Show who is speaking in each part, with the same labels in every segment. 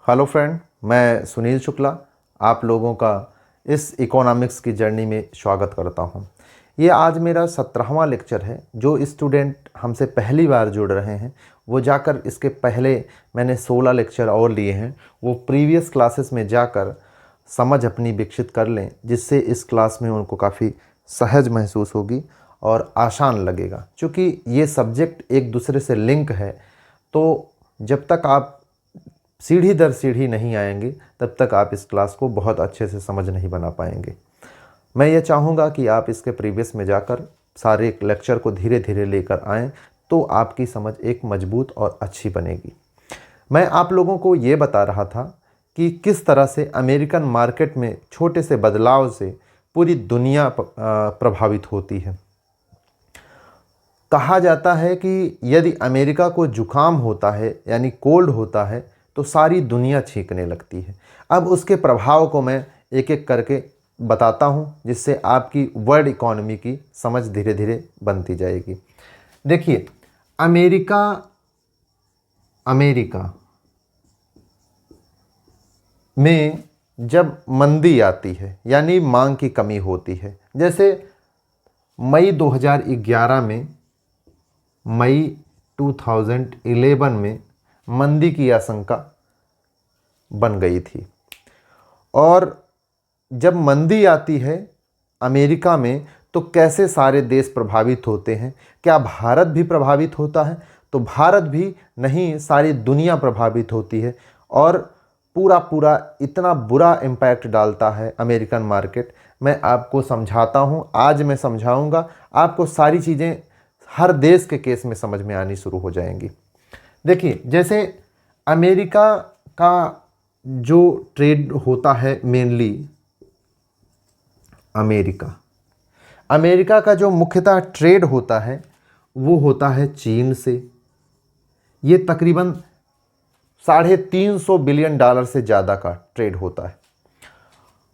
Speaker 1: Hello friend, मैं सुनील शुक्ला आप लोगों का इस इकोनॉमिक्स की जर्नी में स्वागत करता हूं। ये आज मेरा 17वां लेक्चर है। जो स्टूडेंट हमसे पहली बार जुड़ रहे हैं वो जाकर इसके पहले मैंने 16 लेक्चर और लिए हैं, वो प्रीवियस क्लासेस में जाकर समझ अपनी विकसित कर लें, जिससे इस क्लास में उनको काफ़ी सहज महसूस होगी और आसान लगेगा। क्योंकि ये सब्जेक्ट एक दूसरे से लिंक है, तो जब तक आप सीढ़ी दर सीढ़ी नहीं आएंगे तब तक आप इस क्लास को बहुत अच्छे से समझ नहीं बना पाएंगे। मैं ये चाहूँगा कि आप इसके प्रीवियस में जाकर सारे लेक्चर को धीरे धीरे लेकर आएँ, तो आपकी समझ एक मजबूत और अच्छी बनेगी। मैं आप लोगों को ये बता रहा था कि किस तरह से अमेरिकन मार्केट में छोटे से बदलाव से पूरी दुनिया प्रभावित होती है। कहा जाता है कि यदि अमेरिका को जुकाम होता है यानी कोल्ड होता है तो सारी दुनिया छींकने लगती है। अब उसके प्रभाव को मैं एक एक करके बताता हूँ, जिससे आपकी वर्ल्ड इकोनॉमी की समझ धीरे धीरे बनती जाएगी। देखिए, अमेरिका में जब मंदी आती है यानी मांग की कमी होती है, जैसे मई 2011 में, मई 2011 में मंदी की आशंका बन गई थी। और जब मंदी आती है अमेरिका में तो कैसे सारे देश प्रभावित होते हैं? क्या भारत भी प्रभावित होता है? तो भारत भी नहीं, सारी दुनिया प्रभावित होती है और पूरा इतना बुरा इम्पैक्ट डालता है अमेरिकन मार्केट। मैं आपको समझाता हूँ, आज मैं समझाऊँगा, आपको सारी चीज़ें हर देश के केस में समझ में आनी शुरू हो जाएंगी। देखिए, जैसे अमेरिका का जो ट्रेड होता है, मेनली अमेरिका का जो मुख्यतः ट्रेड होता है वो होता है चीन से। ये तकरीबन $350 बिलियन से ज़्यादा का ट्रेड होता है।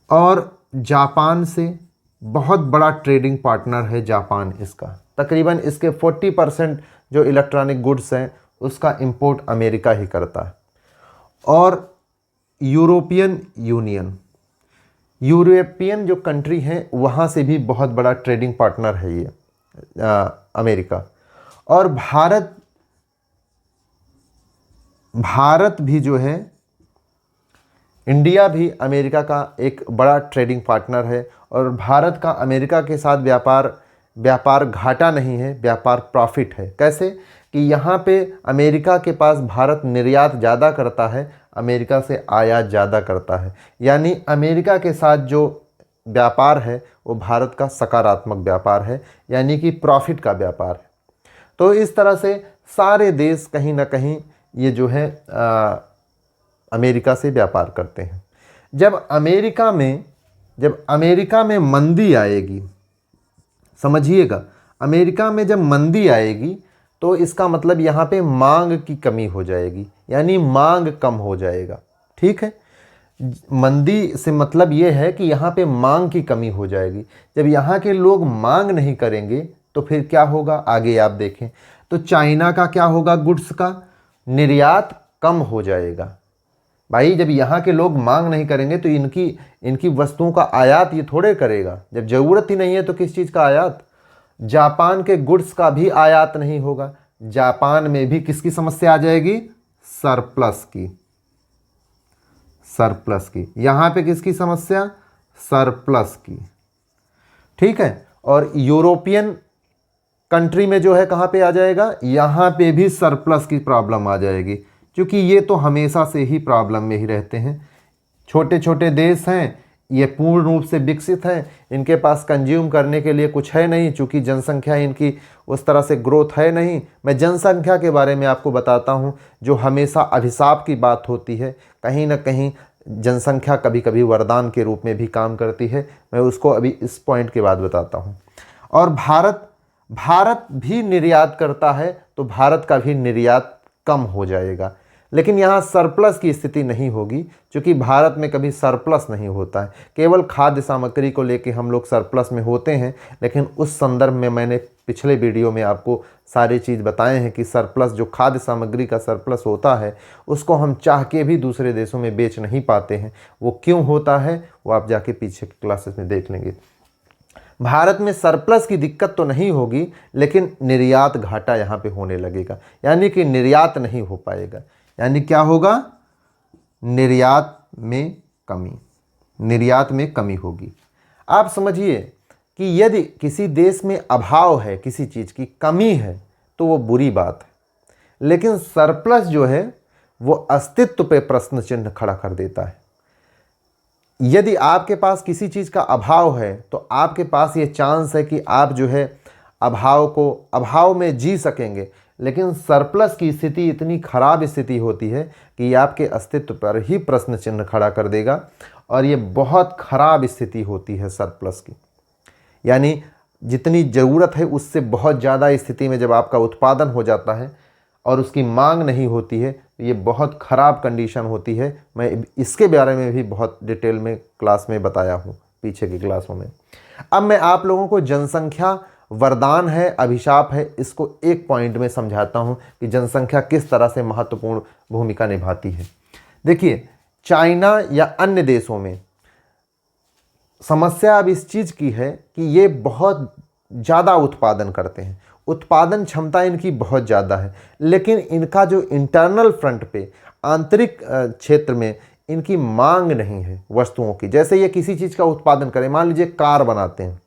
Speaker 1: और जापान से बहुत बड़ा ट्रेडिंग पार्टनर है जापान इसका। तकरीबन इसके 40% जो इलेक्ट्रॉनिक गुड्स हैं उसका इंपोर्ट अमेरिका ही करता है। और यूरोपियन जो कंट्री हैं वहाँ से भी बहुत बड़ा ट्रेडिंग पार्टनर है ये अमेरिका। और भारत भी जो है, इंडिया भी अमेरिका का एक बड़ा ट्रेडिंग पार्टनर है। और भारत का अमेरिका के साथ व्यापार घाटा नहीं है, व्यापार प्रॉफिट है। कैसे कि यहाँ पे अमेरिका के पास भारत निर्यात ज़्यादा करता है, अमेरिका से आयात ज़्यादा करता है। यानी अमेरिका के साथ जो व्यापार है वो भारत का सकारात्मक व्यापार है, यानी कि प्रॉफिट का व्यापार है। तो इस तरह से सारे देश कहीं ना कहीं ये जो है अमेरिका से व्यापार करते हैं। जब अमेरिका में मंदी आएगी, समझिएगा, अमेरिका में जब मंदी आएगी तो इसका मतलब यहाँ पे मांग की कमी हो जाएगी, यानी मांग कम हो जाएगा। ठीक है, मंदी से मतलब ये है कि यहाँ पे मांग की कमी हो जाएगी। जब यहाँ के लोग मांग नहीं करेंगे तो फिर क्या होगा, आगे आप देखें तो चाइना का क्या होगा, गुड्स का निर्यात कम हो जाएगा। भाई, जब यहाँ के लोग मांग नहीं करेंगे तो इनकी वस्तुओं का आयात ये थोड़े करेगा। जब ज़रूरत ही नहीं है तो किस चीज़ का आयात? जापान के गुड्स का भी आयात नहीं होगा। जापान में भी किसकी समस्या आ जाएगी? सरप्लस की। यहाँ पे किसकी समस्या? सरप्लस की। ठीक है। और यूरोपियन कंट्री में जो है कहाँ पे आ जाएगा? यहाँ पे भी सरप्लस की प्रॉब्लम आ जाएगी, क्योंकि ये तो हमेशा से ही प्रॉब्लम में ही रहते हैं। छोटे छोटे देश हैं, ये पूर्ण रूप से विकसित हैं, इनके पास कंज्यूम करने के लिए कुछ है नहीं, चूँकि जनसंख्या इनकी उस तरह से ग्रोथ है नहीं। मैं जनसंख्या के बारे में आपको बताता हूँ, जो हमेशा अभिशाप की बात होती है। कहीं ना कहीं जनसंख्या कभी कभी वरदान के रूप में भी काम करती है। मैं उसको अभी इस पॉइंट के बाद बताता हूँ। और भारत भी निर्यात करता है, तो भारत का भी निर्यात कम हो जाएगा। लेकिन यहाँ सरप्लस की स्थिति नहीं होगी, क्योंकि भारत में कभी सरप्लस नहीं होता है। केवल खाद्य सामग्री को लेके हम लोग सरप्लस में होते हैं, लेकिन उस संदर्भ में मैंने पिछले वीडियो में आपको सारी चीज़ बताए हैं कि सरप्लस, जो खाद्य सामग्री का सरप्लस होता है, उसको हम चाह के भी दूसरे देशों में बेच नहीं पाते हैं। वो क्यों होता है वो आप जाके पीछे के क्लासेस में देख लेंगे। भारत में सरप्लस की दिक्कत तो नहीं होगी, लेकिन निर्यात घाटा यहाँ पे होने लगेगा, यानी कि निर्यात नहीं हो पाएगा। यानी क्या होगा? निर्यात में कमी, निर्यात में कमी होगी। आप समझिए कि यदि किसी देश में अभाव है, किसी चीज़ की कमी है, तो वो बुरी बात है, लेकिन सरप्लस जो है वो अस्तित्व पे प्रश्न चिन्ह खड़ा कर देता है। यदि आपके पास किसी चीज़ का अभाव है तो आपके पास ये चांस है कि आप जो है अभाव में जी सकेंगे, लेकिन सरप्लस की स्थिति इतनी खराब स्थिति होती है कि ये आपके अस्तित्व पर ही प्रश्न चिन्ह खड़ा कर देगा, और ये बहुत खराब स्थिति होती है सरप्लस की। यानी जितनी ज़रूरत है उससे बहुत ज़्यादा स्थिति में जब आपका उत्पादन हो जाता है और उसकी मांग नहीं होती है, तो ये बहुत ख़राब कंडीशन होती है। मैं इसके बारे में भी बहुत डिटेल में क्लास में बताया हूँ पीछे की क्लासों में। अब मैं आप लोगों को जनसंख्या वरदान है, अभिशाप है, इसको एक पॉइंट में समझाता हूँ कि जनसंख्या किस तरह से महत्वपूर्ण भूमिका निभाती है। देखिए, चाइना या अन्य देशों में समस्या अब इस चीज़ की है कि ये बहुत ज़्यादा उत्पादन करते हैं, उत्पादन क्षमता इनकी बहुत ज़्यादा है, लेकिन इनका जो इंटरनल फ्रंट पे, आंतरिक क्षेत्र में इनकी मांग नहीं है वस्तुओं की। जैसे ये किसी चीज़ का उत्पादन करें, मान लीजिए कार बनाते हैं,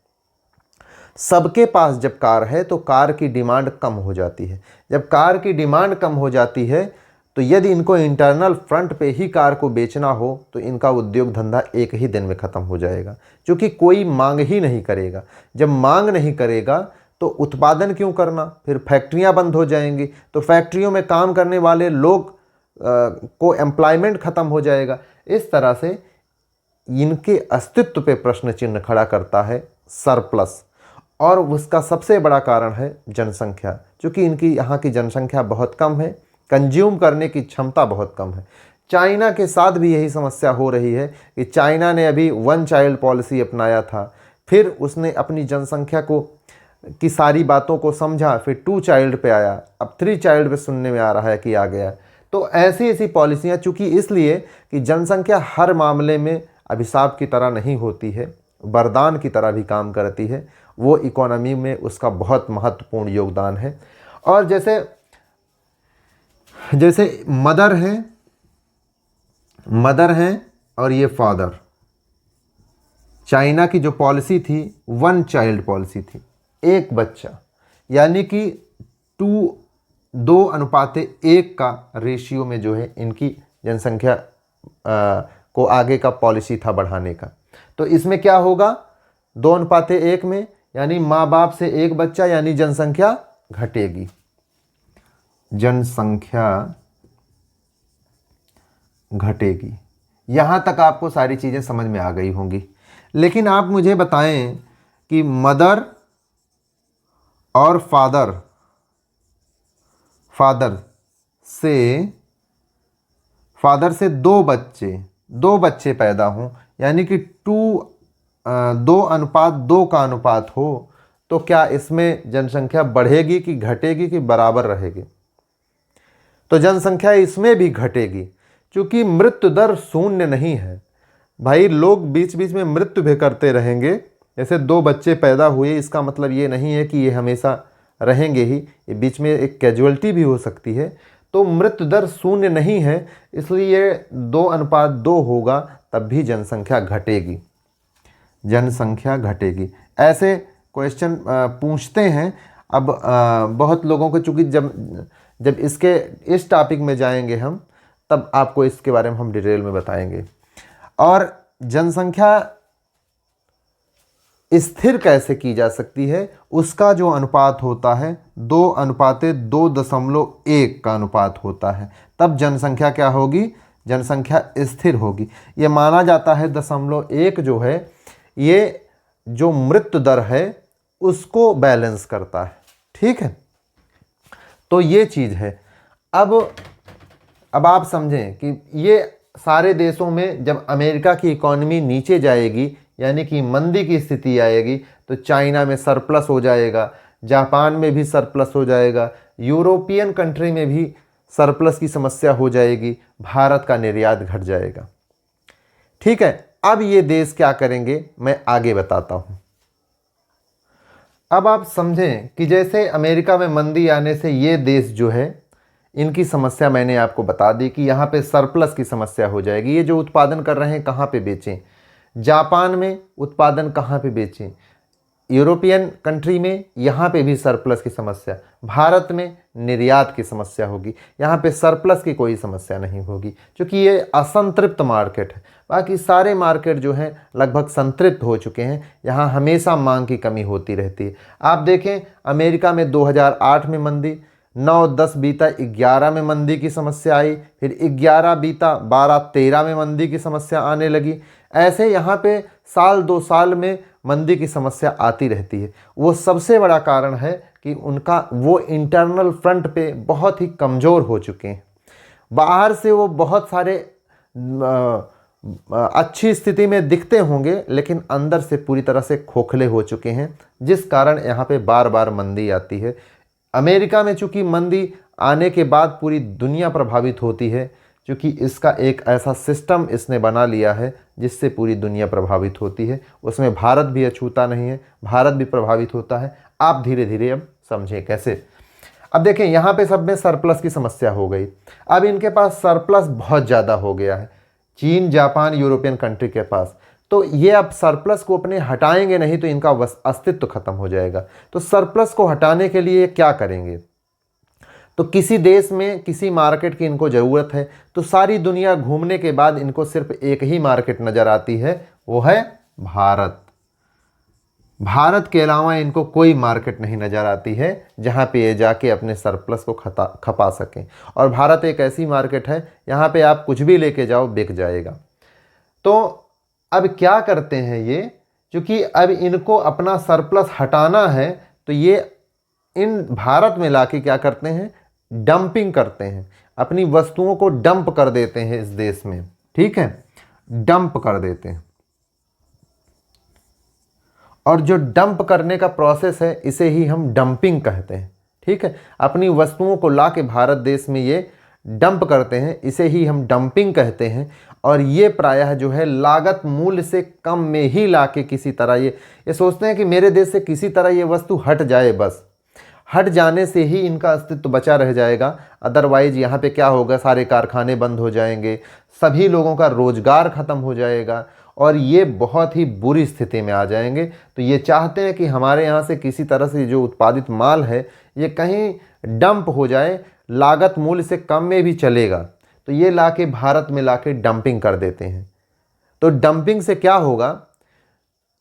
Speaker 1: सबके पास जब कार है तो कार की डिमांड कम हो जाती है। जब कार की डिमांड कम हो जाती है तो यदि इनको इंटरनल फ्रंट पे ही कार को बेचना हो तो इनका उद्योग धंधा एक ही दिन में ख़त्म हो जाएगा, क्योंकि कोई मांग ही नहीं करेगा। जब मांग नहीं करेगा तो उत्पादन क्यों करना? फिर फैक्ट्रियां बंद हो जाएंगी, तो फैक्ट्रियों में काम करने वाले लोग को एम्प्लॉयमेंट ख़त्म हो जाएगा। इस तरह से इनके अस्तित्व पे प्रश्न चिन्ह खड़ा करता है सरप्लस, और उसका सबसे बड़ा कारण है जनसंख्या। क्योंकि इनकी यहाँ की जनसंख्या बहुत कम है, कंज्यूम करने की क्षमता बहुत कम है। चाइना के साथ भी यही समस्या हो रही है कि चाइना ने अभी 1 चाइल्ड पॉलिसी अपनाया था, फिर उसने अपनी जनसंख्या को की सारी बातों को समझा, फिर 2 चाइल्ड पे आया, अब 3 चाइल्ड पे सुनने में आ रहा है कि आ गया। तो ऐसी ऐसी पॉलिसियाँ, चूँकि इसलिए कि जनसंख्या हर मामले में अभिशाप की तरह नहीं होती है, वरदान की तरह भी काम करती है, वो इकोनॉमी में उसका बहुत महत्वपूर्ण योगदान है। और जैसे मदर हैं और ये फादर। चाइना की जो पॉलिसी थी 1 चाइल्ड पॉलिसी थी, एक बच्चा, यानी कि 2:1 का रेशियो में जो है इनकी जनसंख्या को आगे का पॉलिसी था बढ़ाने का। तो इसमें क्या होगा? 2:1 में, यानी माँ बाप से एक बच्चा, यानी जनसंख्या घटेगी, जनसंख्या घटेगी। यहाँ तक आपको सारी चीज़ें समझ में आ गई होंगी। लेकिन आप मुझे बताएं कि मदर और फादर से 2 बच्चे पैदा हों, यानी कि 2:2 का अनुपात हो, तो क्या इसमें जनसंख्या बढ़ेगी कि घटेगी कि बराबर रहेगी? तो जनसंख्या इसमें भी घटेगी, क्योंकि मृत्यु दर शून्य नहीं है भाई। लोग बीच बीच में मृत्यु भी करते रहेंगे। जैसे 2 बच्चे पैदा हुए, इसका मतलब ये नहीं है कि ये हमेशा रहेंगे ही, ये बीच में एक कैजुअलिटी भी हो सकती है। तो मृत्यु दर शून्य नहीं है, इसलिए 2:2 होगा, तब भी जनसंख्या घटेगी, जनसंख्या घटेगी। ऐसे क्वेश्चन पूछते हैं। अब बहुत लोगों को, चूँकि जब इस टॉपिक में जाएंगे हम, तब आपको इसके बारे में हम डिटेल में बताएंगे। और जनसंख्या स्थिर कैसे की जा सकती है, उसका जो अनुपात होता है 2:2.1 का अनुपात होता है, तब जनसंख्या क्या होगी? जनसंख्या स्थिर होगी। ये माना जाता है 0.1 जो है, ये जो मृत्यु दर है उसको बैलेंस करता है। ठीक है, तो ये चीज़ है। अब आप समझें कि ये सारे देशों में जब अमेरिका की इकॉनमी नीचे जाएगी, यानी कि मंदी की स्थिति आएगी, तो चाइना में सरप्लस हो जाएगा, जापान में भी सरप्लस हो जाएगा, यूरोपियन कंट्री में भी सरप्लस की समस्या हो जाएगी, भारत का निर्यात घट जाएगा। ठीक है, अब ये देश क्या करेंगे मैं आगे बताता हूं। अब आप समझें कि जैसे अमेरिका में मंदी आने से ये देश जो है, इनकी समस्या मैंने आपको बता दी कि यहाँ पे सरप्लस की समस्या हो जाएगी। ये जो उत्पादन कर रहे हैं कहाँ पे बेचें, जापान में उत्पादन कहाँ पे बेचें, यूरोपियन कंट्री में यहाँ पे भी सरप्लस की समस्या, भारत में निर्यात की समस्या होगी, यहाँ पे सरप्लस की कोई समस्या नहीं होगी क्योंकि ये असंतृप्त मार्केट है। बाकी सारे मार्केट जो हैं लगभग संतृप्त हो चुके हैं, यहाँ हमेशा मांग की कमी होती रहती है। आप देखें अमेरिका में 2008 में मंदी, 9-10 बीता 11 में मंदी की समस्या आई, फिर 11 बीता 12-13 में मंदी की समस्या आने लगी। ऐसे यहाँ पे साल 2 साल में मंदी की समस्या आती रहती है। वो सबसे बड़ा कारण है कि उनका वो इंटरनल फ्रंट पे बहुत ही कमज़ोर हो चुके हैं। बाहर से वो बहुत सारे अच्छी स्थिति में दिखते होंगे लेकिन अंदर से पूरी तरह से खोखले हो चुके हैं, जिस कारण यहाँ पे बार बार मंदी आती है। अमेरिका में चूँकि मंदी आने के बाद पूरी दुनिया प्रभावित होती है, क्योंकि इसका एक ऐसा सिस्टम इसने बना लिया है जिससे पूरी दुनिया प्रभावित होती है। उसमें भारत भी अछूता नहीं है, भारत भी प्रभावित होता है। आप धीरे धीरे अब समझें कैसे। अब देखें यहाँ पे सब में सरप्लस की समस्या हो गई। अब इनके पास सरप्लस बहुत ज़्यादा हो गया है, चीन, जापान, यूरोपियन कंट्री के पास। तो ये अब सरप्लस को अपने हटाएंगे नहीं तो इनका अस्तित्व खत्म हो जाएगा। तो सरप्लस को हटाने के लिए क्या करेंगे, तो किसी देश में किसी मार्केट की इनको ज़रूरत है, तो सारी दुनिया घूमने के बाद इनको सिर्फ एक ही मार्केट नज़र आती है, वो है भारत। भारत के अलावा इनको कोई मार्केट नहीं नज़र आती है जहाँ पे ये जाके अपने सरप्लस को खपा सकें। और भारत एक ऐसी मार्केट है यहाँ पे आप कुछ भी लेके जाओ बिक जाएगा। तो अब क्या करते हैं ये, क्योंकि अब इनको अपना सरप्लस हटाना है तो ये इन भारत में लाके क्या करते हैं, डंपिंग करते हैं, अपनी वस्तुओं को डंप कर देते हैं इस देश में। ठीक है, डंप कर देते हैं। और जो डंप करने का प्रोसेस है इसे ही हम डंपिंग कहते हैं। ठीक है, अपनी वस्तुओं को लाके भारत देश में ये डंप करते हैं, इसे ही हम डंपिंग कहते हैं। और ये प्रायः जो है लागत मूल्य से कम में ही लाके किसी तरह ये सोचते हैं कि मेरे देश से किसी तरह ये वस्तु हट जाए, बस हट जाने से ही इनका अस्तित्व बचा रह जाएगा। अदरवाइज यहाँ पे क्या होगा, सारे कारखाने बंद हो जाएंगे, सभी लोगों का रोजगार खत्म हो जाएगा और ये बहुत ही बुरी स्थिति में आ जाएंगे। तो ये चाहते हैं कि हमारे यहाँ से किसी तरह से जो उत्पादित माल है ये कहीं डंप हो जाए, लागत मूल्य से कम में भी चलेगा। तो ये लाके भारत में लाके डंपिंग कर देते हैं। तो डंपिंग से क्या होगा,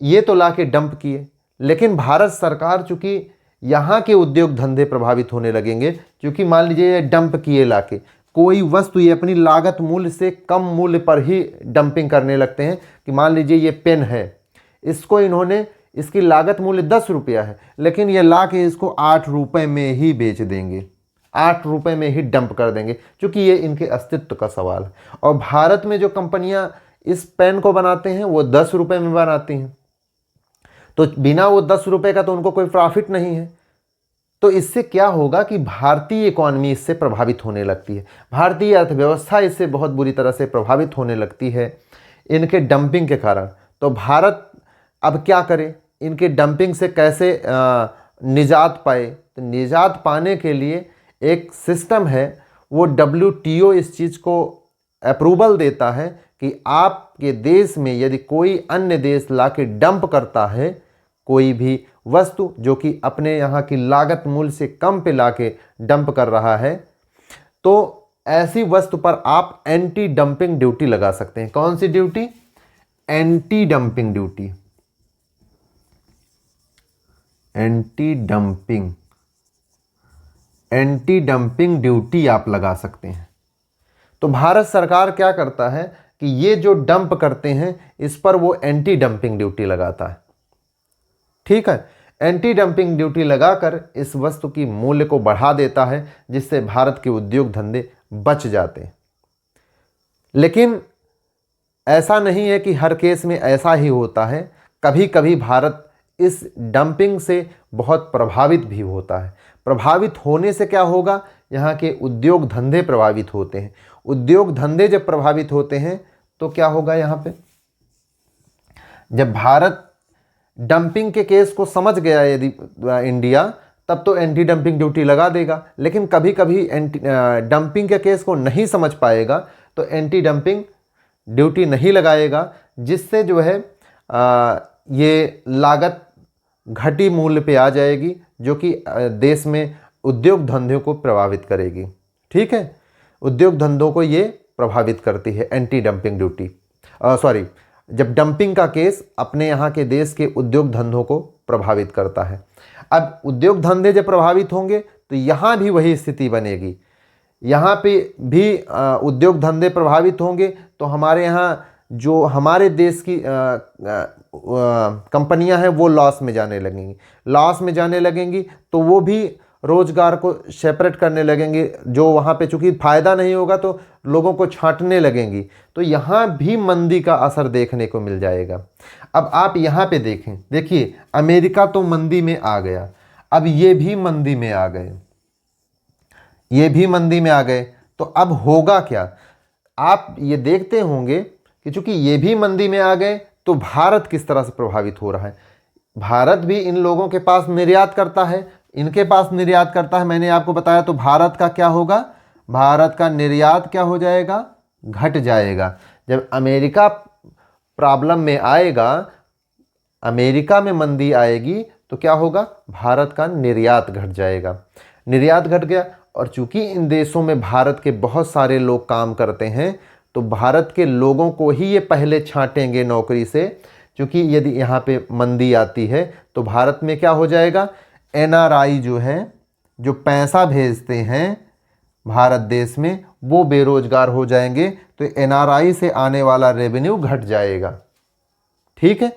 Speaker 1: ये तो लाके डंप किए, लेकिन भारत सरकार चूँकि यहाँ के उद्योग धंधे प्रभावित होने लगेंगे, क्योंकि मान लीजिए ये डंप किए लाके कोई वस्तु ये अपनी लागत मूल्य से कम मूल्य पर ही डंपिंग करने लगते हैं। कि मान लीजिए ये पेन है, इसको इन्होंने, इसकी लागत मूल्य 10 रुपया है, लेकिन ये ला के इसको 8 रुपये में ही बेच देंगे, 8 रुपये में ही डंप कर देंगे, क्योंकि ये इनके अस्तित्व का सवाल है। और भारत में जो कंपनियां इस पेन को बनाते हैं वो 10 रुपये में बनाती हैं, तो बिना वो 10 रुपये का तो उनको कोई प्रॉफिट नहीं है। तो इससे क्या होगा कि भारतीय इकॉनमी इससे प्रभावित होने लगती है, भारतीय अर्थव्यवस्था इससे बहुत बुरी तरह से प्रभावित होने लगती है इनके डंपिंग के कारण। तो भारत अब क्या करे, इनके डंपिंग से कैसे निजात पाए। तो निजात पाने के लिए एक सिस्टम है, वो WTO इस चीज़ को अप्रूवल देता है कि आपके देश में यदि कोई अन्य देश लाके डंप करता है कोई भी वस्तु जो कि अपने यहाँ की लागत मूल्य से कम पे लाके डंप कर रहा है, तो ऐसी वस्तु पर आप एंटी डंपिंग ड्यूटी लगा सकते हैं। कौन सी duty? Anti dumping duty. Anti dumping duty आप लगा सकते हैं। तो भारत सरकार क्या करता है कि ये जो डंप करते हैं इस पर वो एंटी डंपिंग ड्यूटी लगाता है। ठीक है, एंटी डंपिंग ड्यूटी लगाकर इस वस्तु की मूल्य को बढ़ा देता है, जिससे भारत के उद्योग धंधे बच जाते हैं। लेकिन ऐसा नहीं है कि हर केस में ऐसा ही होता है, कभी कभी भारत इस डंपिंग से बहुत प्रभावित भी होता है। प्रभावित होने से क्या होगा, यहाँ के उद्योग धंधे प्रभावित होते हैं। उद्योग धंधे जब प्रभावित होते हैं तो क्या होगा, यहाँ पे जब भारत डंपिंग के केस को समझ गया यदि इंडिया, तब तो एंटी डंपिंग ड्यूटी लगा देगा। लेकिन कभी कभी डंपिंग के केस को नहीं समझ पाएगा तो एंटी डंपिंग ड्यूटी नहीं लगाएगा, जिससे जो है ये लागत घटी मूल्य पे आ जाएगी, जो कि देश में उद्योग धंधों को प्रभावित करेगी। ठीक है, उद्योग धंधों को ये प्रभावित करती है एंटी डंपिंग ड्यूटी, सॉरी, जब डंपिंग का केस अपने यहाँ के देश के उद्योग धंधों को प्रभावित करता है। अब उद्योग धंधे जब प्रभावित होंगे तो यहाँ भी वही स्थिति बनेगी। यहाँ पे भी उद्योग धंधे प्रभावित होंगे तो हमारे यहाँ जो हमारे देश की कंपनियां हैं वो लॉस में जाने लगेंगी। लॉस में जाने लगेंगी तो वो भी रोजगार को सेपरेट करने लगेंगे, जो वहाँ पे चूंकि फ़ायदा नहीं होगा तो लोगों को छांटने लगेंगी। तो यहाँ भी मंदी का असर देखने को मिल जाएगा। अब आप यहाँ पे देखें, देखिए अमेरिका तो मंदी में आ गया, अब ये भी मंदी में आ गए, ये भी मंदी में आ गए। तो अब होगा क्या, आप ये देखते होंगे कि चूंकि ये भी मंदी में आ गए तो भारत किस तरह से प्रभावित हो रहा है। भारत भी इन लोगों के पास निर्यात करता है, इनके पास निर्यात करता है, मैंने आपको बताया। तो भारत का क्या होगा, भारत का निर्यात क्या हो जाएगा, घट जाएगा। जब अमेरिका प्रॉब्लम में आएगा, अमेरिका में मंदी आएगी तो क्या होगा, भारत का निर्यात घट जाएगा। निर्यात घट गया और चूंकि इन देशों में भारत के बहुत सारे लोग काम करते हैं तो भारत के लोगों को ही ये पहले छांटेंगे नौकरी से, क्योंकि यदि यहाँ पे मंदी आती है तो भारत में क्या हो जाएगा, एनआरआई जो है, जो पैसा भेजते हैं भारत देश में, वो बेरोजगार हो जाएंगे। तो एनआरआई से आने वाला रेवेन्यू घट जाएगा। ठीक है,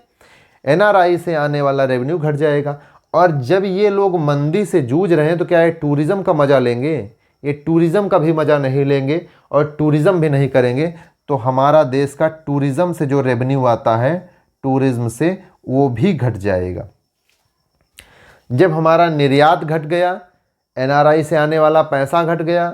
Speaker 1: एनआरआई से आने वाला रेवेन्यू घट जाएगा। और जब ये लोग मंदी से जूझ रहे हैं तो क्या ये टूरिज़्म का मज़ा लेंगे, ये टूरिज़्म का भी मज़ा नहीं लेंगे और टूरिज़्म भी नहीं करेंगे। तो हमारा देश का टूरिज़्म से जो रेवेन्यू आता है, टूरिज़्म से, वो भी घट जाएगा। जब हमारा निर्यात घट गया, एनआरआई से आने वाला पैसा घट गया,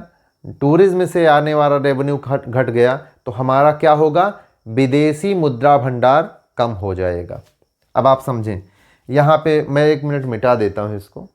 Speaker 1: टूरिज़्म से आने वाला रेवेन्यू घट गया, तो हमारा क्या होगा, विदेशी मुद्रा भंडार कम हो जाएगा। अब आप समझें, यहाँ पे मैं 1 मिनट मिटा देता हूँ इसको।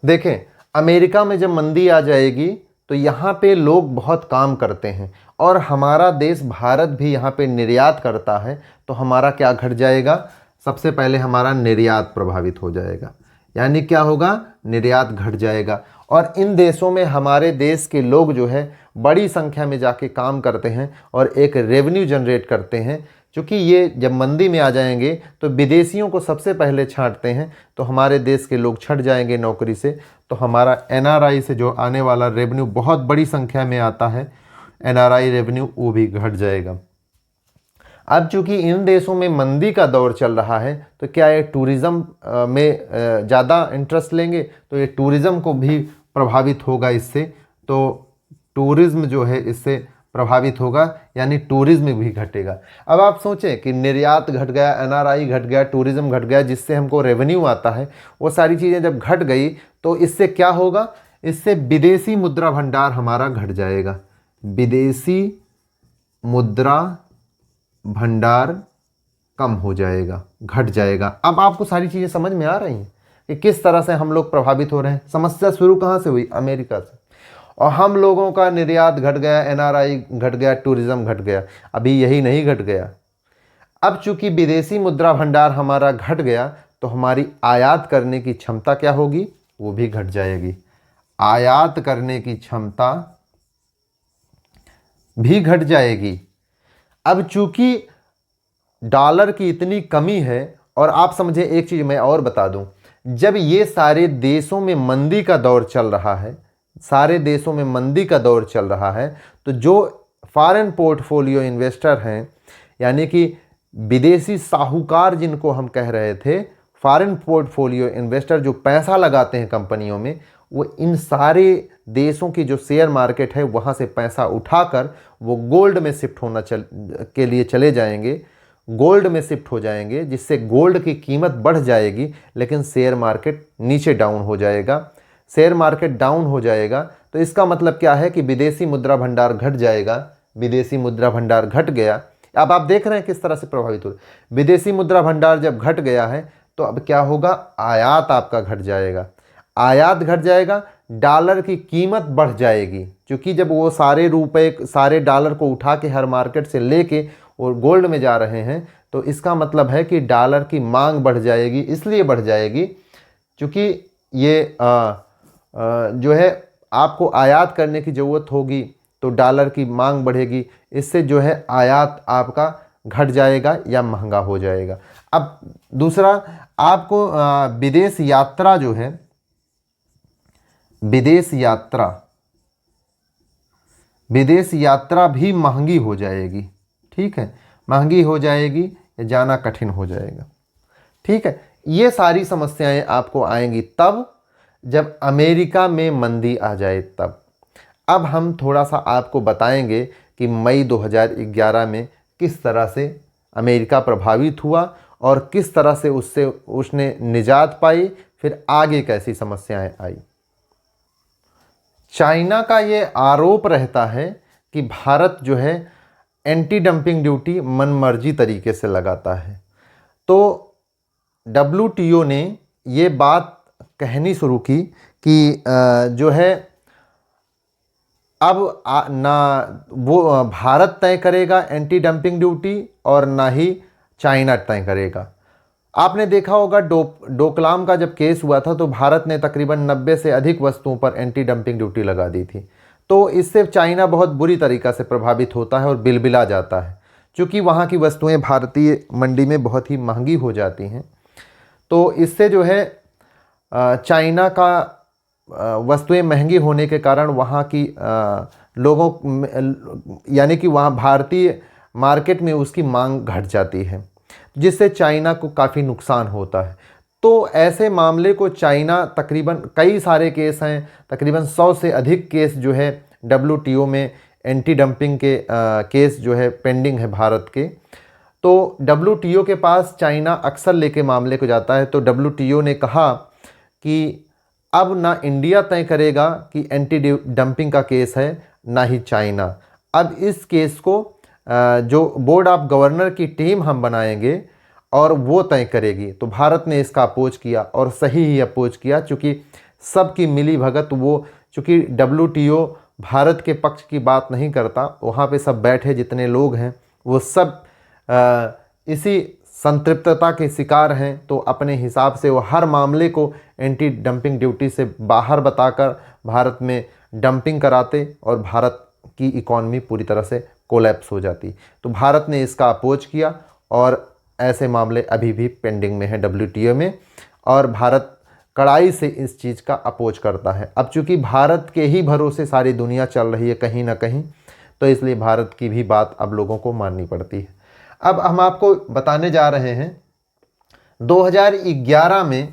Speaker 1: देखें, अमेरिका में जब मंदी आ जाएगी तो यहाँ पे लोग बहुत काम करते हैं और हमारा देश भारत भी यहाँ पे निर्यात करता है, तो हमारा क्या घट जाएगा, सबसे पहले हमारा निर्यात प्रभावित हो जाएगा। यानी क्या होगा, निर्यात घट जाएगा। और इन देशों में हमारे देश के लोग जो है बड़ी संख्या में जाके काम करते हैं और एक रेवेन्यू जनरेट करते हैं। क्योंकि ये जब मंदी में आ जाएंगे तो विदेशियों को सबसे पहले छांटते हैं, तो हमारे देश के लोग छट जाएंगे नौकरी से। तो हमारा एनआरआई से जो आने वाला रेवेन्यू बहुत बड़ी संख्या में आता है, एनआरआई रेवेन्यू, वो भी घट जाएगा। अब चूंकि इन देशों में मंदी का दौर चल रहा है तो क्या ये टूरिज़्म में ज़्यादा इंटरेस्ट लेंगे, तो ये टूरिज़्म को भी प्रभावित होगा इससे। तो टूरिज़्म जो है इससे प्रभावित होगा, यानी टूरिज़्म भी घटेगा। अब आप सोचें कि निर्यात घट गया, एनआरआई घट गया, टूरिज़्म घट गया, जिससे हमको रेवेन्यू आता है, वो सारी चीज़ें जब घट गई तो इससे क्या होगा, इससे विदेशी मुद्रा भंडार हमारा घट जाएगा। विदेशी मुद्रा भंडार कम हो जाएगा, घट जाएगा। अब आपको सारी चीज़ें समझ में आ रही हैं कि किस तरह से हम लोग प्रभावित हो रहे हैं। समस्या शुरू कहाँ से हुई, अमेरिका से। और हम लोगों का निर्यात घट गया, एनआरआई घट गया, टूरिज़्म घट गया। अभी यही नहीं घट गया, अब चूंकि विदेशी मुद्रा भंडार हमारा घट गया तो हमारी आयात करने की क्षमता क्या होगी, वो भी घट जाएगी। आयात करने की क्षमता भी घट जाएगी। अब चूंकि डॉलर की इतनी कमी है, और आप समझे एक चीज़ मैं और बता दूं, जब ये सारे देशों में मंदी का दौर चल रहा है, सारे देशों में मंदी का दौर चल रहा है, तो जो फॉरेन पोर्टफोलियो इन्वेस्टर हैं, यानी कि विदेशी साहूकार जिनको हम कह रहे थे, फॉरेन पोर्टफोलियो इन्वेस्टर जो पैसा लगाते हैं कंपनियों में, वो इन सारे देशों की जो शेयर मार्केट है वहाँ से पैसा उठाकर वो गोल्ड में शिफ्ट होना के लिए चले जाएंगे। गोल्ड में शिफ्ट हो जाएंगे, जिससे गोल्ड की कीमत बढ़ जाएगी, लेकिन शेयर मार्केट नीचे डाउन हो जाएगा। शेयर मार्केट डाउन हो जाएगा तो इसका मतलब क्या है कि विदेशी मुद्रा भंडार घट जाएगा। विदेशी मुद्रा भंडार घट गया, अब आप देख रहे हैं किस तरह से प्रभावित हो रहा है। विदेशी मुद्रा भंडार जब घट गया है तो अब क्या होगा, आयात आपका घट जाएगा। आयात घट जाएगा, डॉलर की कीमत बढ़ जाएगी, क्योंकि जब वो सारे रुपए सारे डॉलर को उठा के हर मार्केट से लेके और गोल्ड में जा रहे हैं, तो इसका मतलब है कि डॉलर की मांग बढ़ जाएगी। इसलिए बढ़ जाएगी क्योंकि ये जो है आपको आयात करने की ज़रूरत होगी, तो डॉलर की मांग बढ़ेगी, इससे जो है आयात आपका घट जाएगा या महंगा हो जाएगा। अब दूसरा, आपको विदेश यात्रा जो है, विदेश यात्रा भी महंगी हो जाएगी। ठीक है, महंगी हो जाएगी, जाना कठिन हो जाएगा। ठीक है, ये सारी समस्याएं आपको आएंगी तब जब अमेरिका में मंदी आ जाए तब। अब हम थोड़ा सा आपको बताएंगे कि मई 2011 में किस तरह से अमेरिका प्रभावित हुआ और किस तरह से उसने निजात पाई, फिर आगे कैसी समस्याएं आई। चाइना का ये आरोप रहता है कि भारत जो है एंटी डंपिंग ड्यूटी मनमर्जी तरीके से लगाता है। तो WTO ने ये बात कहनी शुरू की कि जो है अब ना वो भारत तय करेगा एंटी डंपिंग ड्यूटी और ना ही चाइना तय करेगा। आपने देखा होगा डोकलाम का जब केस हुआ था तो भारत ने तकरीबन 90 से अधिक वस्तुओं पर एंटी डंपिंग ड्यूटी लगा दी थी। तो इससे चाइना बहुत बुरी तरीक़ा से प्रभावित होता है और बिलबिला जाता है, क्योंकि वहाँ की वस्तुएं भारतीय मंडी में बहुत ही महंगी हो जाती हैं। तो इससे जो है चाइना का वस्तुएं महंगी होने के कारण वहाँ की लोगों यानी कि वहाँ भारतीय मार्केट में उसकी मांग घट जाती है, जिससे चाइना को काफ़ी नुकसान होता है। तो ऐसे मामले को चाइना तकरीबन कई सारे केस हैं, तकरीबन 100 से अधिक केस जो है WTO में एंटी डंपिंग के केस जो है पेंडिंग है भारत के। तो WTO के पास चाइना अक्सर लेके मामले को जाता है। तो WTO ने कहा कि अब ना इंडिया तय करेगा कि एंटी डंपिंग का केस है, ना ही चाइना। अब इस केस को जो बोर्ड ऑफ गवर्नर की टीम हम बनाएंगे और वो तय करेगी। तो भारत ने इसका अपोज किया और सही ही अपोज किया, चूँकि सबकी मिली भगत वो, चूँकि WTO भारत के पक्ष की बात नहीं करता, वहाँ पे सब बैठे जितने लोग हैं वो सब इसी संतृप्तता के शिकार हैं। तो अपने हिसाब से वो हर मामले को एंटी डंपिंग ड्यूटी से बाहर बताकर भारत में डंपिंग कराते और भारत की इकॉनमी पूरी तरह से कोलैप्स हो जाती। तो भारत ने इसका अपोज किया और ऐसे मामले अभी भी पेंडिंग में हैं WTO में, और भारत कड़ाई से इस चीज़ का अपोज करता है। अब चूँकि भारत के ही भरोसे सारी दुनिया चल रही है कहीं ना कहीं, तो इसलिए भारत की भी बात अब लोगों को माननी पड़ती है। अब हम आपको बताने जा रहे हैं 2011 में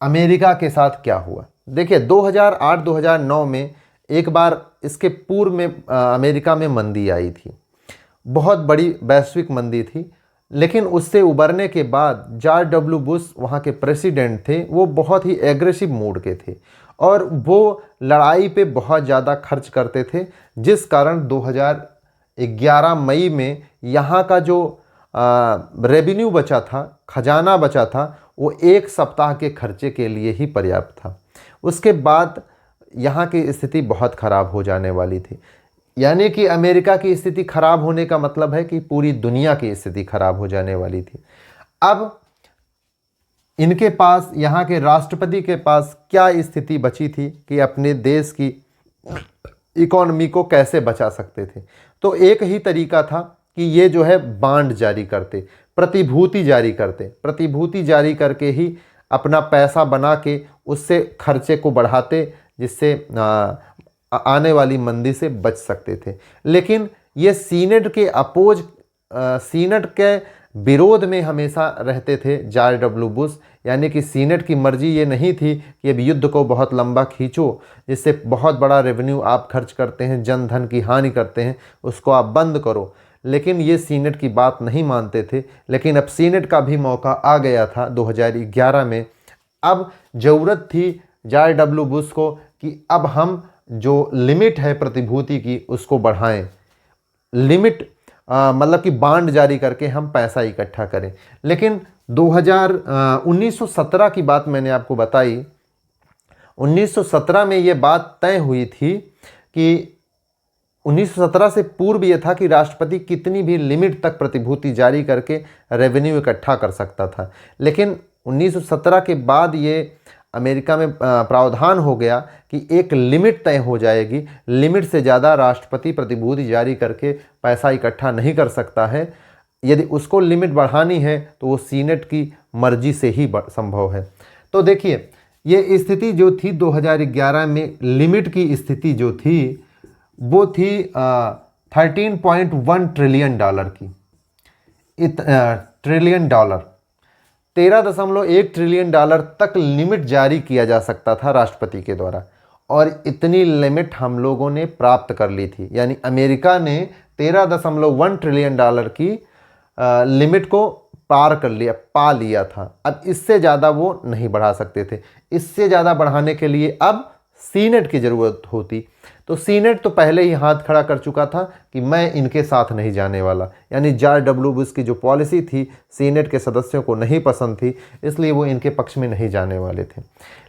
Speaker 1: अमेरिका के साथ क्या हुआ। देखिए 2008-2009 में एक बार इसके पूर्व में अमेरिका में मंदी आई थी, बहुत बड़ी वैश्विक मंदी थी। लेकिन उससे उबरने के बाद जॉर्ज W. बुश वहाँ के प्रेसिडेंट थे, वो बहुत ही एग्रेसिव मूड के थे और वो लड़ाई पे बहुत ज़्यादा खर्च करते थे, जिस कारण 2011 मई में यहाँ का जो रेवेन्यू बचा था, खजाना बचा था, वो एक सप्ताह के खर्चे के लिए ही पर्याप्त था। उसके बाद यहाँ की स्थिति बहुत ख़राब हो जाने वाली थी। यानी कि अमेरिका की स्थिति खराब होने का मतलब है कि पूरी दुनिया की स्थिति खराब हो जाने वाली थी। अब इनके पास, यहाँ के राष्ट्रपति के पास क्या स्थिति बची थी कि अपने देश की इकॉनमी को कैसे बचा सकते थे। तो एक ही तरीका था कि ये जो है बांड जारी करते, प्रतिभूति जारी करते, प्रतिभूति जारी करके ही अपना पैसा बना के उससे खर्चे को बढ़ाते, जिससे आने वाली मंदी से बच सकते थे। लेकिन ये सीनेट के विरोध में हमेशा रहते थे जॉर्ज W. बुश। यानी कि सीनेट की मर्जी ये नहीं थी कि अब युद्ध को बहुत लंबा खींचो, जिससे बहुत बड़ा रेवेन्यू आप खर्च करते हैं, जन धन की हानि करते हैं, उसको आप बंद करो। लेकिन ये सीनेट की बात नहीं मानते थे। लेकिन अब सीनेट का भी मौका आ गया था 2011 में। अब ज़रूरत थी जॉर्ज डब्ल्यू बुश को कि अब हम जो लिमिट है प्रतिभूति की उसको बढ़ाएं। लिमिट मतलब कि बांड जारी करके हम पैसा इकट्ठा करें। लेकिन 1917 की बात मैंने आपको बताई। 1917 में ये बात तय हुई थी कि 1917 से पूर्व ये था कि राष्ट्रपति कितनी भी लिमिट तक प्रतिभूति जारी करके रेवेन्यू इकट्ठा कर सकता था। लेकिन 1917 के बाद ये अमेरिका में प्रावधान हो गया कि एक लिमिट तय हो जाएगी, लिमिट से ज़्यादा राष्ट्रपति प्रतिभूति जारी करके पैसा इकट्ठा नहीं कर सकता है। यदि उसको लिमिट बढ़ानी है तो वो सीनेट की मर्जी से ही संभव है। तो देखिए, ये स्थिति जो थी 2011 में, लिमिट की स्थिति जो थी वो थी 13.1 ट्रिलियन डॉलर की। ट्रिलियन डॉलर, 13.1 ट्रिलियन डॉलर तक लिमिट जारी किया जा सकता था राष्ट्रपति के द्वारा, और इतनी लिमिट हम लोगों ने प्राप्त कर ली थी। यानी अमेरिका ने 13.1 ट्रिलियन डॉलर की लिमिट को पार कर लिया, पा लिया था। अब इससे ज़्यादा वो नहीं बढ़ा सकते थे। इससे ज़्यादा बढ़ाने के लिए अब सीनेट की ज़रूरत होती। तो सीनेट तो पहले ही हाथ खड़ा कर चुका था कि मैं इनके साथ नहीं जाने वाला। यानी जॉर्ज डब्ल्यू बुश की जो पॉलिसी थी सीनेट के सदस्यों को नहीं पसंद थी, इसलिए वो इनके पक्ष में नहीं जाने वाले थे।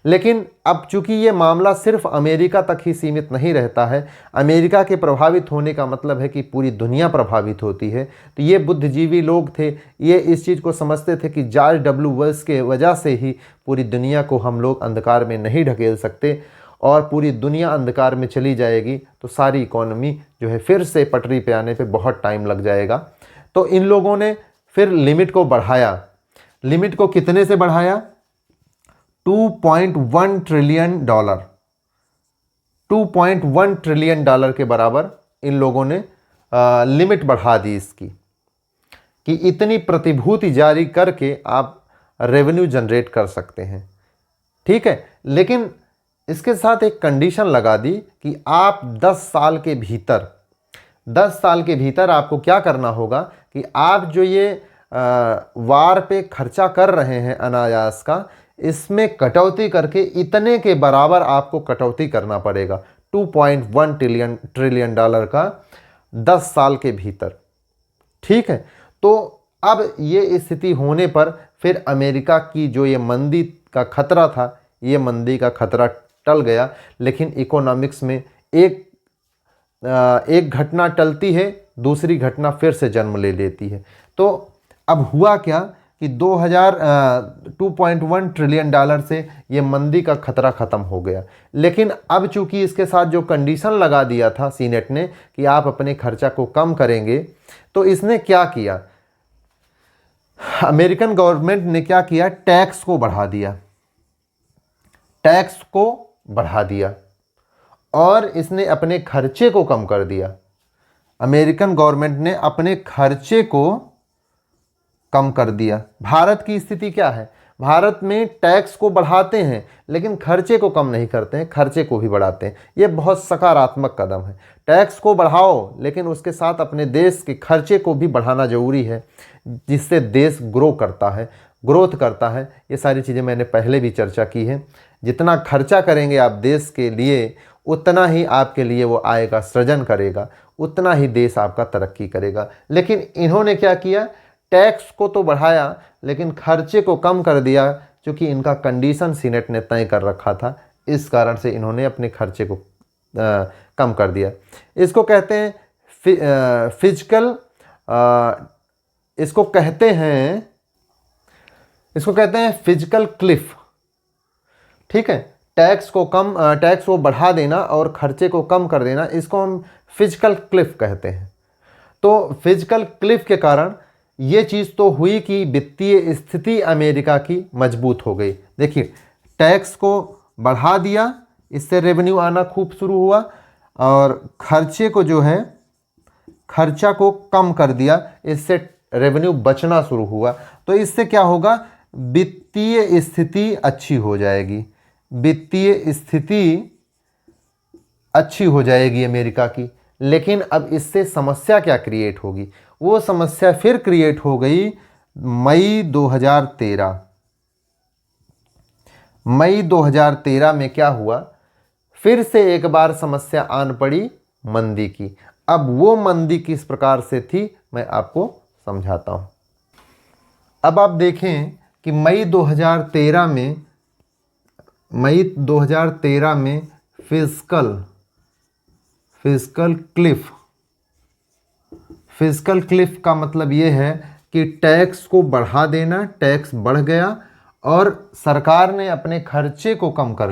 Speaker 1: लेकिन अब चूंकि ये मामला सिर्फ अमेरिका तक ही सीमित नहीं रहता है, अमेरिका के प्रभावित होने का मतलब है कि पूरी दुनिया प्रभावित होती है। तो ये बुद्धिजीवी लोग थे, ये इस चीज़ को समझते थे कि जॉर्ज डब्ल्यू बुश के वजह से ही पूरी दुनिया को हम लोग अंधकार में नहीं ढकेल सकते, और पूरी दुनिया अंधकार में चली जाएगी तो सारी इकोनॉमी जो है फिर से पटरी पे आने पे बहुत टाइम लग जाएगा। तो इन लोगों ने फिर लिमिट को बढ़ाया। लिमिट को कितने से बढ़ाया? 2.1 ट्रिलियन डॉलर। 2.1 ट्रिलियन डॉलर के बराबर इन लोगों ने लिमिट बढ़ा दी इसकी, कि इतनी प्रतिभूति जारी करके आप रेवेन्यू जनरेट कर सकते हैं। ठीक है, लेकिन इसके साथ एक कंडीशन लगा दी कि आप 10 साल के भीतर आपको क्या करना होगा कि आप जो ये वार पे खर्चा कर रहे हैं अनायास का, इसमें कटौती करके इतने के बराबर आपको कटौती करना पड़ेगा। 2.1 ट्रिलियन डॉलर का 10 साल के भीतर। ठीक है, तो अब ये स्थिति होने पर फिर अमेरिका की जो ये मंदी का खतरा था, ये मंदी का खतरा टल गया। लेकिन इकोनॉमिक्स में एक घटना टलती है, दूसरी घटना फिर से जन्म ले लेती है। तो अब हुआ क्या कि 2.1 ट्रिलियन डॉलर से ये मंदी का खतरा ख़त्म हो गया। लेकिन अब चूंकि इसके साथ जो कंडीशन लगा दिया था सीनेट ने कि आप अपने खर्चा को कम करेंगे, तो इसने क्या किया, अमेरिकन गवर्नमेंट ने क्या किया, टैक्स को बढ़ा दिया और इसने अपने खर्चे को कम कर दिया। अमेरिकन गवर्नमेंट ने अपने खर्चे को कम कर दिया। भारत की स्थिति क्या है? भारत में टैक्स को बढ़ाते हैं लेकिन खर्चे को कम नहीं करते हैं, खर्चे को भी बढ़ाते हैं। ये बहुत सकारात्मक कदम है। टैक्स को बढ़ाओ लेकिन उसके साथ अपने देश के खर्चे को भी बढ़ाना ज़रूरी है, जिससे देश ग्रोथ करता है। ये सारी चीज़ें मैंने पहले भी चर्चा की है। जितना खर्चा करेंगे आप देश के लिए, उतना ही आपके लिए वो आय का सृजन करेगा, उतना ही देश आपका तरक्की करेगा। लेकिन इन्होंने क्या किया, टैक्स को तो बढ़ाया लेकिन खर्चे को कम कर दिया। क्योंकि इनका कंडीशन सीनेट ने तय कर रखा था, इस कारण से इन्होंने अपने खर्चे को कम कर दिया। इसको कहते हैं इसको कहते हैं फिजिकल क्लिफ। ठीक है, टैक्स को बढ़ा देना और खर्चे को कम कर देना, इसको हम फिजिकल क्लिफ कहते हैं। तो फिजिकल क्लिफ के कारण ये चीज़ तो हुई कि वित्तीय स्थिति अमेरिका की मजबूत हो गई। देखिए, टैक्स को बढ़ा दिया, इससे रेवेन्यू आना खूब शुरू हुआ, और खर्चे को कम कर दिया, इससे रेवेन्यू बचना शुरू हुआ। तो इससे क्या होगा, वित्तीय स्थिति अच्छी हो जाएगी अमेरिका की। लेकिन अब इससे समस्या क्या क्रिएट होगी? वो समस्या फिर क्रिएट हो गई मई 2013। मई 2013 में क्या हुआ? फिर से एक बार समस्या आन पड़ी मंदी की। अब वो मंदी किस प्रकार से थी मैं आपको समझाता हूं। अब आप देखें कि मई 2013 में फिस्कल क्लिफ का मतलब ये है कि टैक्स को बढ़ा देना, टैक्स बढ़ गया और सरकार ने अपने खर्चे को कम कर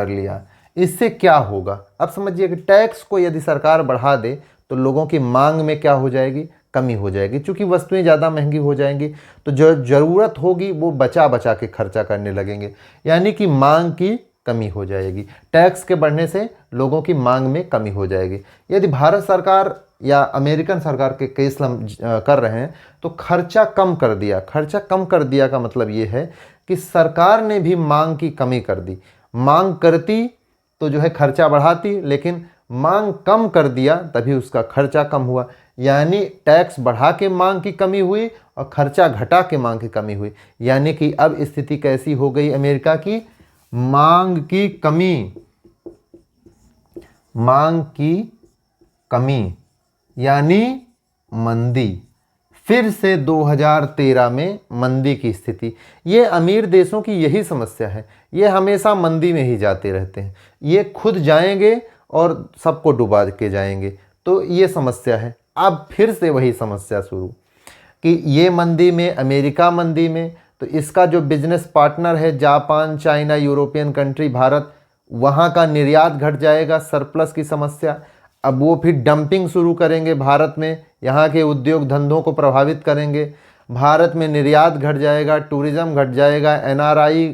Speaker 1: लिया। इससे क्या होगा? अब समझिए कि टैक्स को यदि सरकार बढ़ा दे तो लोगों की मांग में क्या हो जाएगी? कमी हो जाएगी। चूंकि वस्तुएं ज़्यादा महंगी हो जाएंगी तो जो ज़रूरत होगी वो बचा बचा के खर्चा करने लगेंगे, यानी कि मांग की कमी हो जाएगी। टैक्स के बढ़ने से लोगों की मांग में कमी हो जाएगी। यदि भारत सरकार या अमेरिकन सरकार के केस हम कर रहे हैं तो खर्चा कम कर दिया। खर्चा कम कर दिया का मतलब ये है कि सरकार ने भी मांग की कमी कर दी। मांग करती तो जो है खर्चा बढ़ाती, लेकिन मांग कम कर दिया तभी उसका खर्चा कम हुआ। यानी टैक्स बढ़ा के मांग की कमी हुई और खर्चा घटा के मांग की कमी हुई। यानी कि अब स्थिति कैसी हो गई अमेरिका की? मांग की कमी यानी मंदी। फिर से 2013 में मंदी की स्थिति। ये अमीर देशों की यही समस्या है, ये हमेशा मंदी में ही जाते रहते हैं। ये खुद जाएंगे और सबको डुबा के जाएंगे, तो ये समस्या है। अब फिर से वही समस्या शुरू कि ये मंदी में, अमेरिका मंदी में, तो इसका जो बिजनेस पार्टनर है Japan, China, European country, Bharat, वहाँ का निर्यात घट जाएगा, सरप्लस की समस्या। अब वो फिर डंपिंग शुरू करेंगे भारत में, यहाँ के उद्योग धंधों को प्रभावित करेंगे। भारत में निर्यात घट जाएगा, टूरिज़्म घट जाएगा, एनआरआई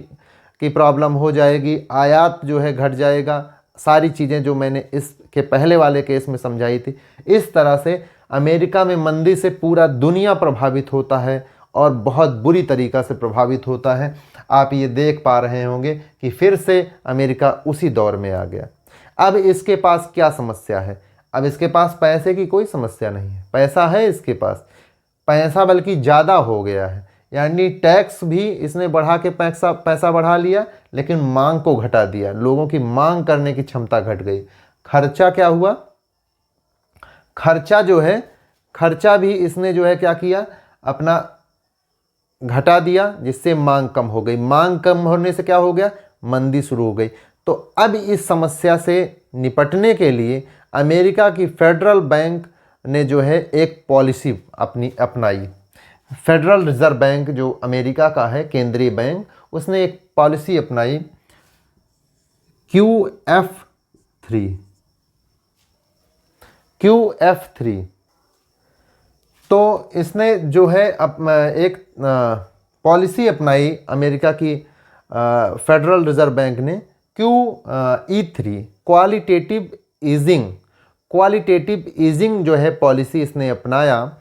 Speaker 1: की प्रॉब्लम हो जाएगी, आयात जो है घट जाएगा। सारी चीज़ें जो मैंने इसके पहले वाले केस में समझाई थी। इस तरह से अमेरिका में मंदी से पूरा दुनिया प्रभावित होता है और बहुत बुरी तरीक़ा से प्रभावित होता है। आप ये देख पा रहे होंगे कि फिर से अमेरिका उसी दौर में आ गया। अब इसके पास क्या समस्या है? अब इसके पास पैसे की कोई समस्या नहीं है, पैसा है इसके पास, पैसा बल्कि ज़्यादा हो गया है। यानी टैक्स भी इसने बढ़ा के पैसा बढ़ा लिया, लेकिन मांग को घटा दिया। लोगों की मांग करने की क्षमता घट गई। खर्चा क्या हुआ? खर्चा भी इसने जो है क्या किया? अपना घटा दिया, जिससे मांग कम हो गई। मांग कम होने से क्या हो गया? मंदी शुरू हो गई। तो अब इस समस्या से निपटने के लिए अमेरिका की फेडरल बैंक ने जो है एक पॉलिसी अपनाई। फेडरल रिजर्व बैंक जो अमेरिका का है, केंद्रीय बैंक, उसने एक पॉलिसी अपनाई QF3। तो इसने जो है एक पॉलिसी अपनाई अमेरिका की फेडरल रिजर्व बैंक ने, QE3, क्वालिटेटिव ईजिंग जो है पॉलिसी इसने अपनाया।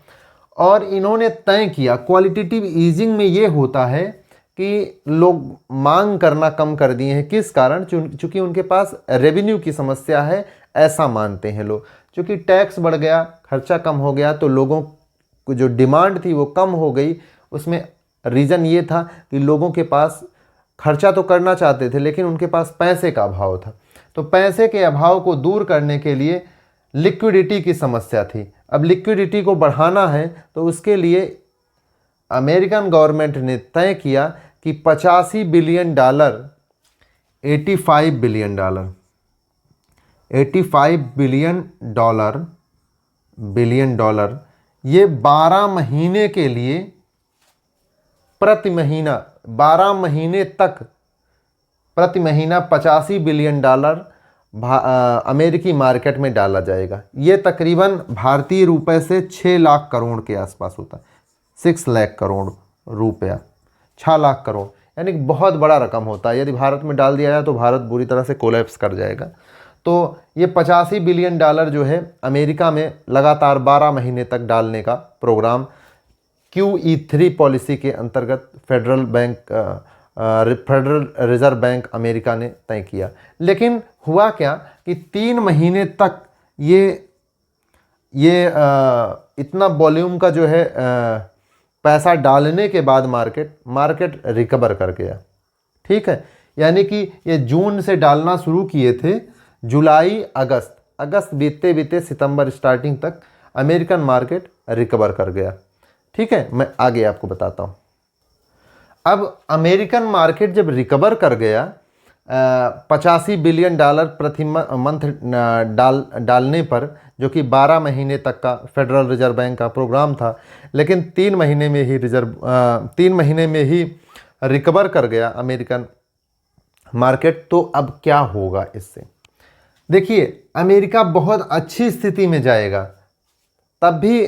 Speaker 1: और इन्होंने तय किया, क्वालिटेटिव ईजिंग में ये होता है कि लोग मांग करना कम कर दिए हैं। किस कारण? चूँकि उनके पास रेवेन्यू की समस्या है, ऐसा मानते हैं लोग। चूँकि टैक्स बढ़ गया, खर्चा कम हो गया, तो लोगों को जो डिमांड थी वो कम हो गई। उसमें रीज़न ये था कि लोगों के पास खर्चा तो करना चाहते थे, लेकिन उनके पास पैसे का अभाव था। तो पैसे के अभाव को दूर करने के लिए लिक्विडिटी की समस्या थी। अब लिक्विडिटी को बढ़ाना है तो उसके लिए अमेरिकन गवर्नमेंट ने तय किया कि $85 बिलियन, 85 बिलियन डॉलर ये 12 महीने के लिए, प्रति महीना 12 महीने तक, प्रति महीना $85 बिलियन अमेरिकी मार्केट में डाला जाएगा। ये तकरीबन भारतीय रुपए से 6 लाख करोड़ के आसपास होता है। 6 लाख करोड़ रुपया, 6 लाख करोड़, यानी बहुत बड़ा रकम होता है। यदि भारत में डाल दिया जाए तो भारत बुरी तरह से कोलैप्स कर जाएगा। तो ये $85 बिलियन जो है अमेरिका में लगातार 12 महीने तक डालने का प्रोग्राम QE3 पॉलिसी के अंतर्गत फेडरल रिजर्व बैंक अमेरिका ने तय किया। लेकिन हुआ क्या कि 3 महीने तक ये इतना वॉल्यूम का जो है पैसा डालने के बाद मार्केट रिकवर कर गया। ठीक है, यानी कि ये जून से डालना शुरू किए थे, जुलाई अगस्त बीतते बीतते सितंबर स्टार्टिंग तक अमेरिकन मार्केट रिकवर कर गया। ठीक है, मैं आगे आपको बताता हूँ। अब अमेरिकन मार्केट जब रिकवर कर गया, 85 बिलियन डॉलर प्रति मंथ डालने पर, जो कि 12 महीने तक का फेडरल रिजर्व बैंक का प्रोग्राम था, लेकिन 3 महीने में ही रिकवर कर गया अमेरिकन मार्केट। तो अब क्या होगा इससे? देखिए, अमेरिका बहुत अच्छी स्थिति में जाएगा तब भी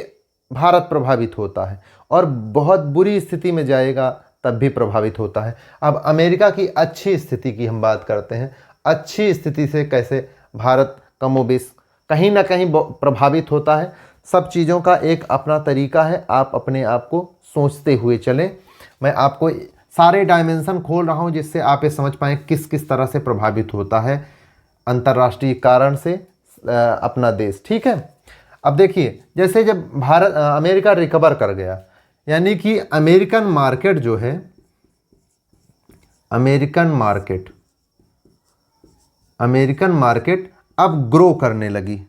Speaker 1: भारत प्रभावित होता है, और बहुत बुरी स्थिति में जाएगा तब भी प्रभावित होता है। अब अमेरिका की अच्छी स्थिति की हम बात करते हैं। अच्छी स्थिति से कैसे भारत कमोबेश कहीं ना कहीं प्रभावित होता है। सब चीज़ों का एक अपना तरीका है, आप अपने आप को सोचते हुए चलें। मैं आपको सारे डायमेंशन खोल रहा हूँ जिससे आप ये समझ पाएँ किस किस तरह से प्रभावित होता है अंतर्राष्ट्रीय कारण से अपना देश। ठीक है, अब देखिए, जैसे जब अमेरिका रिकवर कर गया, यानी कि अमेरिकन मार्केट जो है, अमेरिकन मार्केट अब ग्रो करने लगी,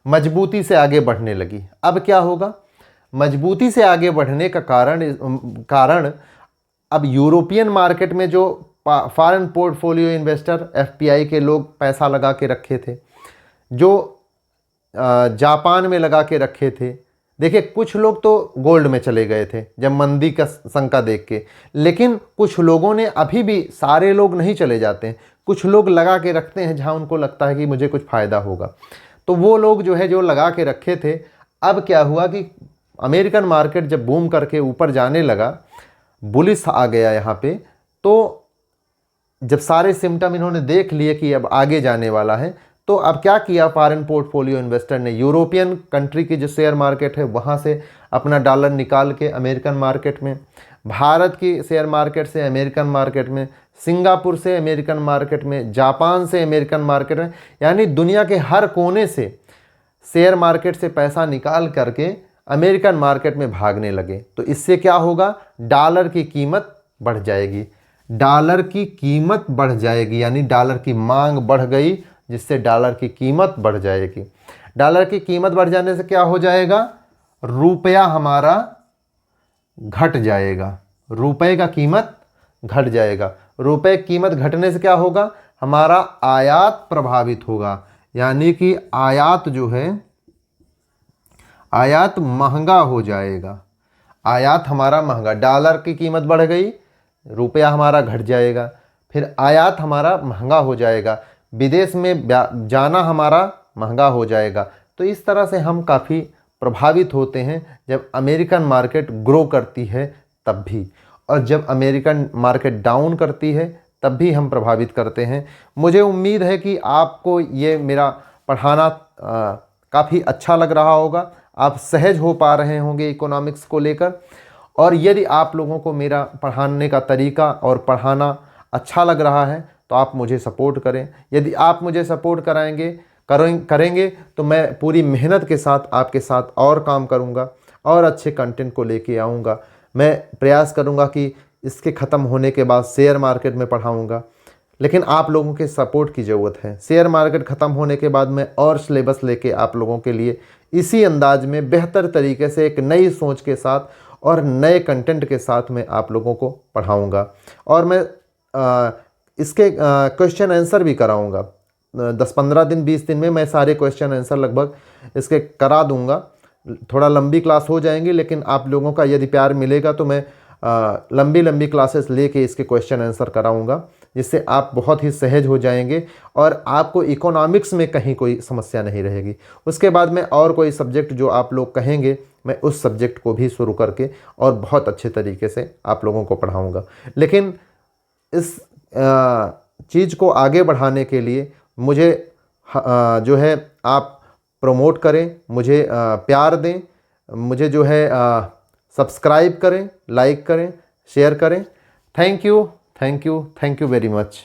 Speaker 1: मजबूती से आगे बढ़ने लगी। अब क्या होगा? मजबूती से आगे बढ़ने का कारण अब यूरोपियन मार्केट में जो फॉरेन पोर्टफोलियो इन्वेस्टर एफपीआई के लोग पैसा लगा के रखे थे, जो जापान में लगा के रखे थे। देखिए, कुछ लोग तो गोल्ड में चले गए थे जब मंदी का शंका देख के, लेकिन कुछ लोगों ने, अभी भी सारे लोग नहीं चले जाते हैं, कुछ लोग लगा के रखते हैं जहां उनको लगता है कि मुझे कुछ फ़ायदा होगा। तो वो लोग जो है, जो लगा के रखे थे, अब क्या हुआ कि अमेरिकन मार्केट जब बूम करके ऊपर जाने लगा, बुलिश आ गया यहाँ पे, तो जब सारे सिम्टम इन्होंने देख लिए कि अब आगे जाने वाला है, तो अब क्या किया फॉरेन पोर्टफोलियो इन्वेस्टर ने? यूरोपियन कंट्री की जो शेयर मार्केट है वहाँ से अपना डॉलर निकाल के अमेरिकन मार्केट में, भारत की शेयर मार्केट से अमेरिकन मार्केट में, सिंगापुर से अमेरिकन मार्केट में, जापान से अमेरिकन मार्केट में, यानी दुनिया के हर कोने से शेयर मार्केट से पैसा निकाल करके अमेरिकन मार्केट में भागने लगे। तो इससे क्या होगा? डॉलर की कीमत बढ़ जाएगी, डॉलर की कीमत बढ़ जाएगी, यानी डॉलर की मांग बढ़ गई, जिससे डॉलर की कीमत बढ़ जाएगी। डॉलर की कीमत बढ़ जाने से क्या हो जाएगा? रुपया हमारा घट जाएगा, रुपए का कीमत घट जाएगा। रुपए की कीमत घटने से क्या होगा? हमारा आयात प्रभावित होगा, यानी कि आयात जो है, आयात महंगा हो जाएगा। आयात हमारा महंगा, डॉलर की कीमत बढ़ गई, रुपया हमारा घट जाएगा, फिर आयात हमारा महंगा हो जाएगा, विदेश में जाना हमारा महंगा हो जाएगा। तो इस तरह से हम काफ़ी प्रभावित होते हैं जब अमेरिकन मार्केट ग्रो करती है तब भी, और जब अमेरिकन मार्केट डाउन करती है तब भी हम प्रभावित करते हैं। मुझे उम्मीद है कि आपको ये मेरा पढ़ाना काफ़ी अच्छा लग रहा होगा, आप सहज हो पा रहे होंगे इकोनॉमिक्स को लेकर। और यदि आप लोगों को मेरा पढ़ाने का तरीका और पढ़ाना अच्छा लग रहा है तो आप मुझे सपोर्ट करें। यदि आप मुझे सपोर्ट करेंगे तो मैं पूरी मेहनत के साथ आपके साथ और काम करूंगा और अच्छे कंटेंट को लेके आऊँगा। मैं प्रयास करूंगा कि इसके ख़त्म होने के बाद शेयर मार्केट में पढ़ाऊँगा, लेकिन आप लोगों के सपोर्ट की ज़रूरत है। शेयर मार्केट ख़त्म होने के बाद मैं और सिलेबस लेके आप लोगों के लिए इसी अंदाज में बेहतर तरीके से एक नई सोच के साथ और नए कंटेंट के साथ मैं आप लोगों को पढ़ाऊँगा, और मैं इसके क्वेश्चन आंसर भी कराऊँगा। 10-15 दिन 20 दिन में मैं सारे क्वेश्चन आंसर लगभग इसके करा दूँगा। थोड़ा लंबी क्लास हो जाएंगी, लेकिन आप लोगों का यदि प्यार मिलेगा तो मैं लंबी क्लासेस लेके इसके क्वेश्चन आंसर कराऊंगा, जिससे आप बहुत ही सहज हो जाएंगे और आपको इकोनॉमिक्स में कहीं कोई समस्या नहीं रहेगी। उसके बाद में और कोई सब्जेक्ट जो आप लोग कहेंगे, मैं उस सब्जेक्ट को भी शुरू करके और बहुत अच्छे तरीके से आप लोगों को पढ़ाऊँगा। लेकिन इस चीज़ को आगे बढ़ाने के लिए मुझे जो है आप प्रमोट करें, मुझे प्यार दें, मुझे जो है सब्सक्राइब करें, लाइक करें, शेयर करें। Thank you very much.